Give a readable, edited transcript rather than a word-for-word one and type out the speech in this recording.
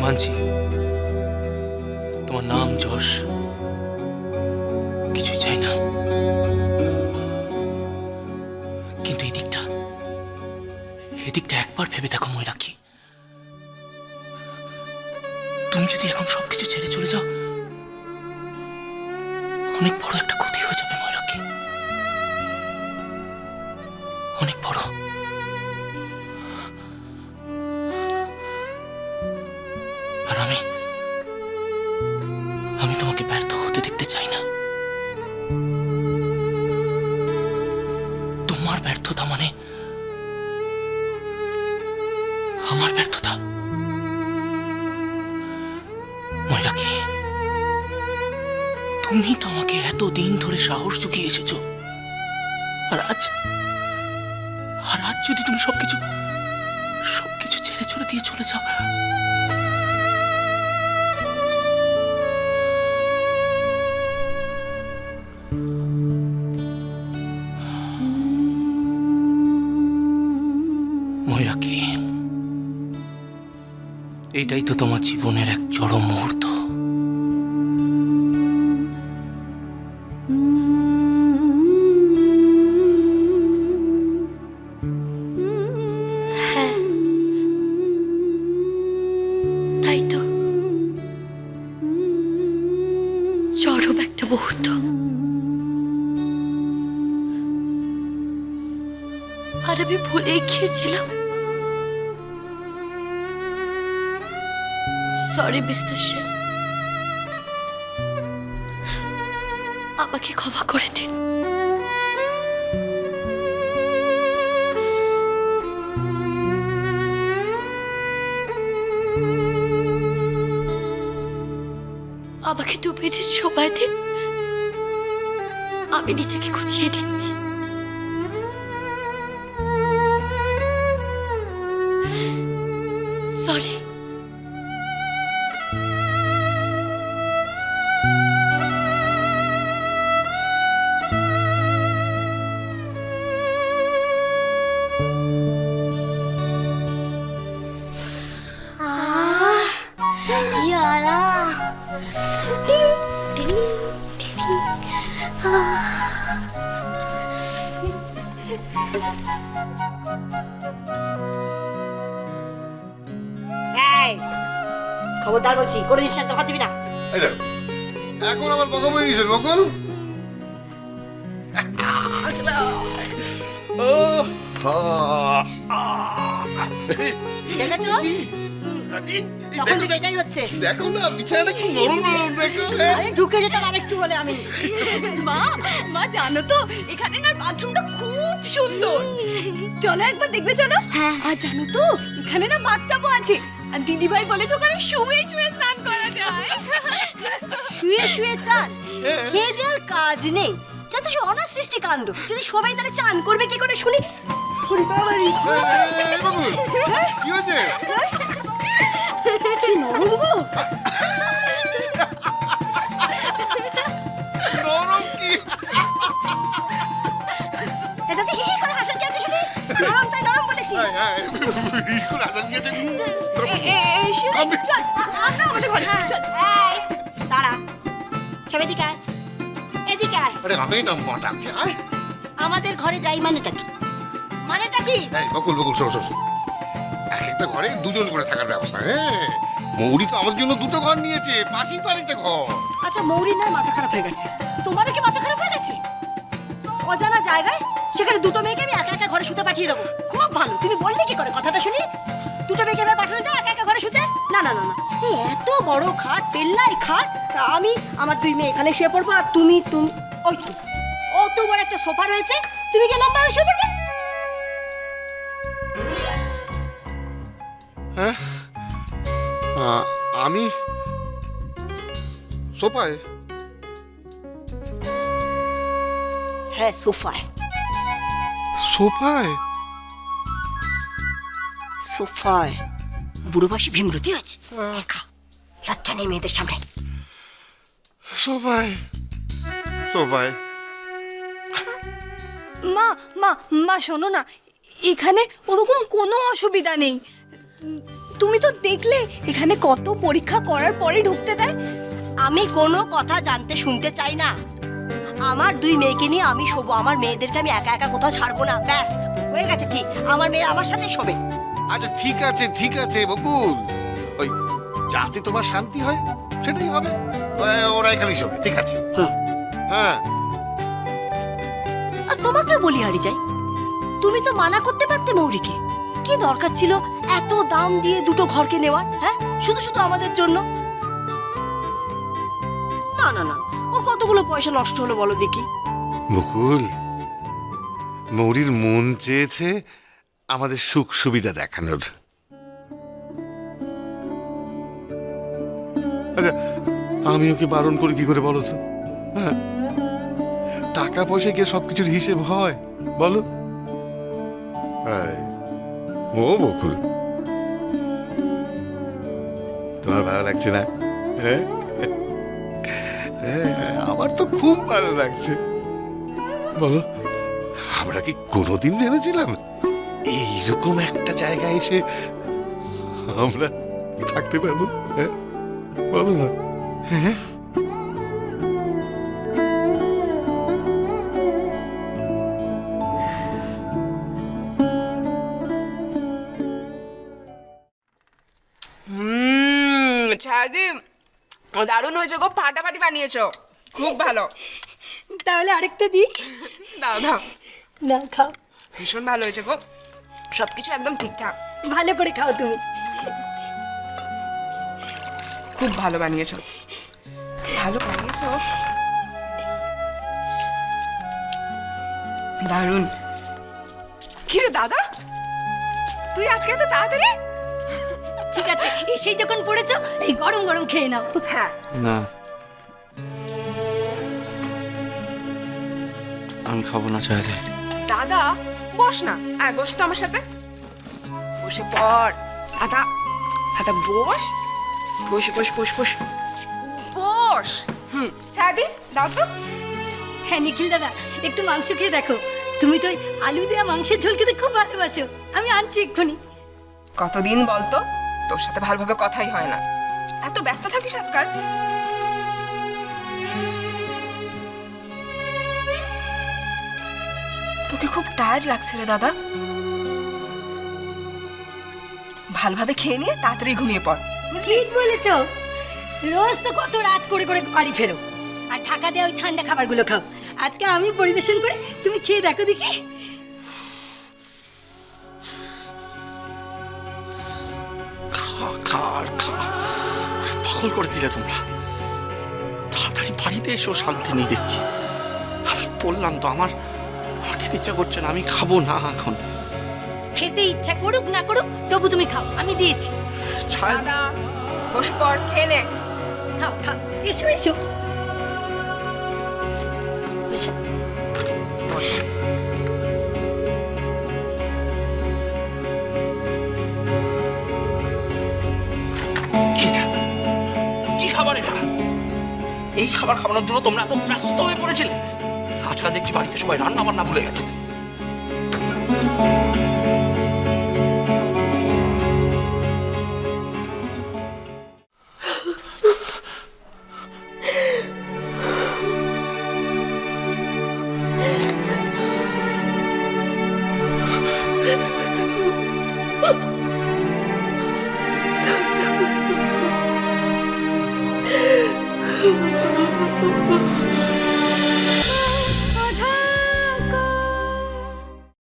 মানছি তোমার নাম যশ কিছু চাই না, কিন্তু এদিকটা একবার ভেবে দেখো ময়ূরাক্ষী। তুমি যদি এখন সবকিছু ছেড়ে চলে যাও, অনেক বড় একটা ক্ষতি হয়ে যাবে ময়ূরাক্ষী, অনেক বড়। আর আমি তোমাকে ব্যর্থ হতে দেখতে চাই না। তোমার ব্যর্থতা মানে আমার ব্যর্থতা। ময়ূরাক্ষী, তুমি তো আমাকে এতদিন ধরে সাহস জুগিয়ে এসেছো, আর আজ যদি তুমি সবকিছু ছেড়ে চলে দিয়ে চলে যাও, ময়ূরাক্ষী, এটাই তো তোমার জীবনের এক চরম মুহূর্ত। হ্যাঁ, তাই তো, চরম একটা মুহূর্ত। আর আমি ভুলে গিয়েছিলাম। সরি মিস্টার সেন, আমাকে ক্ষমা করে দিন। আমাকে 2 মিনিট সময় দিন, আমি নিজেকে গুছিয়ে দিচ্ছি। সরি। খবরদার বলছি, কোনো জিনিস তো হাত দিবি না। এখন আবার বকা বই গেছেন বকুল। দেখেছো, তখন থেকে এটাই হচ্ছে। দেখো না বিছানাটা কি নরম নরম, দেখো। আরে ঢুকে যেতাম আরেকটু হলে আমি। মা জানো তো এখানে না বাথরুমটা খুব সুন্দর, চলো একবার দেখবে চলো। হ্যাঁ। আর জানো তো এখানে না বাথটাবও আছে, আর দিদিভাই বলেছে ওখানে শুয়ে শুয়ে স্নান করা যায়। শুয়ে শুয়ে চান, খেয়ে দেওয়ার কাজ নেই, যত সে অনাসৃষ্টি কাণ্ড। যদি সবাই তাহলে চান করবে কি করে শুনি? ওরে বাবারে, বকুল কি হয়েছে? কি নরম গো। নরম কি? এটা তো হি হি করে হাসার কি আছে শুনি? নরম তাই নরম বলেছি। ইকুর আসান গেছে। আমরা আমাদের ঘরে চল। এই দাঁড়া, সব এদিকে আয়, এদিকে আয়। আরে আমি না মাটাচ্ছে। আয় আমাদের ঘরে যাই মানেটা কি? মানেটা কি? এই বকুল শোনো শোনো, এক একটা ঘরে দুজন করে থাকার ব্যবস্থা। হ্যাঁ, মৌরি তো আমার জন্য 2টো ঘর নিয়েছে, পাশেই তো আরেকটা ঘর। আচ্ছা, মৌরির নয় মাথা খারাপ হয়ে গেছে, তোমারও কি মাথা খারাপ হয়ে গেছে? অজানা জায়গায় সেখানে 2টো মেয়েকে আমি একা একা ঘরে শুতে পাঠিয়ে দেবো? খুব ভালো, তুমি বললে কি করে কথাটা শুনি? 2টো মেয়েকে এবার পাঠানো যায় একা একা ঘরে শুতে? না না না না, এই এত বড় খাট, পেল্লাই খাট, আমি আমার 2 মেয়ে এখানে শুয়ে পড়বো, আর তুমি ওই তো অত বড় একটা সোফা রয়েছে, তুমি কি লম্বা হয়ে শুয়ে পড়বে? হ্যাঁ, আমি সোফায়? হ্যাঁ, সোফায়। সোফায়? সোফায় বুড়ো বয়সী ভীমরতি হয়েছে, দেখা লজ্জা নেই মেয়েদের সামনে। সোফায়? মা মা মা শোনো না, এখানে ওরকম কোনো অসুবিধা নেই, তুমি তো দেখলে এখানে কত পরীক্ষা করার পরে ঢুকতে দেয়। আমি কোনো কথা জানতে শুনতে চাই না। আমার দুই মেয়েকে নিয়ে আমি শোবো, আমার মেয়েদেরকে আমি একা একা কোথাও ছাড়বো না। ব্যাস, হয়ে গেছে ঠিক। আমার মেয়ে আমার সাথে শোবে। আচ্ছা ঠিক আছে বকুল, ওই যাতে তোমার শান্তি হয় সেটাই হবে। ওরা এখানেই শোবে, ঠিক আছে। হ্যাঁ, আর তোমাকে বলি হারি যাই, তুমি তো মানা করতে পারতে মৌরিকে। কি দরকার ছিল এত দাম দিয়ে দুটো ঘরকে নেওয়ার? হ্যাঁ, শুধু শুধু আমাদের জন্য? না না না, ওর কতগুলো পয়সা নষ্ট হলো বলো দেখি। বকুল, মৌরির মন চেয়েছে আমাদের সুখ সুবিধা দেখানোর। আচ্ছা, আমি ওকে বারণ করি কি করে বলো তো? হ্যাঁ, টাকা পয়সা গিয়ে সবকিছুর হিসেব হয় বলো? ও বকুল, তোমার ভালো লাগছে না? হ্যাঁ, আমার তো খুব ভালো লাগছে। বলো, আমরা কি কোনোদিন ভেবেছিলাম এইরকম একটা জায়গায় এসে আমরা থাকতে পারবো? হ্যাঁ, বলো না। হ্যাঁ, ছাদি দারুণ হয়েছে গো, ফাটাফাটি বানিয়েছো, খুব ভালো। তাহলে আরেকটা দিই? দাও দাও, না খাও, ভীষণ ভালো হয়েছে গো, সবকিছু একদম ঠিকঠাক, ভালো করে খাও তুমি। খুব ভালো বানিয়েছো, ভালো বানিয়েছো, দারুণ। কি রে দাদা, তুই আজকে এত তাড়াতাড়ি? ঠিক আছে, এসেই যখন পড়েছো এই গরম গরম খেয়ে নাও। হ্যাঁ, না, আমি খাবো না চাইলে। দাদা বস না, আয় বস তো আমার সাথে, বসে পড়। দাদা দাদা বস, বস বস বস বস বস। ছাদি দাও তো। হ্যাঁ নিখিল দাদা, একটু মাংস খেয়ে দেখো। তুমি তো ওই আলু দেওয়া মাংসের ঝোল খেতে খুব ভালোবাসো। আমি আনছি এক্ষুনি। কতদিন বলতো তোর সাথে ভালোভাবে কথাই হয় না, এত ব্যস্ত থাকিস আজকাল। তোকে খুব টায়ার্ড লাগছে রে দাদা, ভালোভাবে খেয়ে নিয়ে তাড়াতাড়ি ঘুমিয়ে পড়, বুঝলি? ঠিক বলেছো, রোজ তো কত রাত করে করে বাড়ি ফেরো আর ঢাকা দেওয়া ওই ঠান্ডা খাবারগুলো খাও। আজকে আমি পরিবেশন করে তুমি খেয়ে দেখো দেখি। খা খা আর খা, পাগল করে দিলে তোমরা। তাড়াতাড়ি বাড়িতে এসো, শান্তি নেই দেখছি। আমি বললাম তো আমার খেতে ইচ্ছা করছে না, আমি খাবো না এখন। খেতে ইচ্ছা করুক না করুক তবু তুমি খাও, আমি দিয়েছি। ছাড়। দাদা বসে পড়, খেলে খাও খাও, এসো এসো এসো। বস। কি খাবার এটা? এই খাবার খাওয়ানোর জন্য তোমরা এত ব্যস্ত হয়ে পড়েছিলে? আজকাল দেখছি বাড়িতে সবাই রান্না বান্না ভুলে গেছে।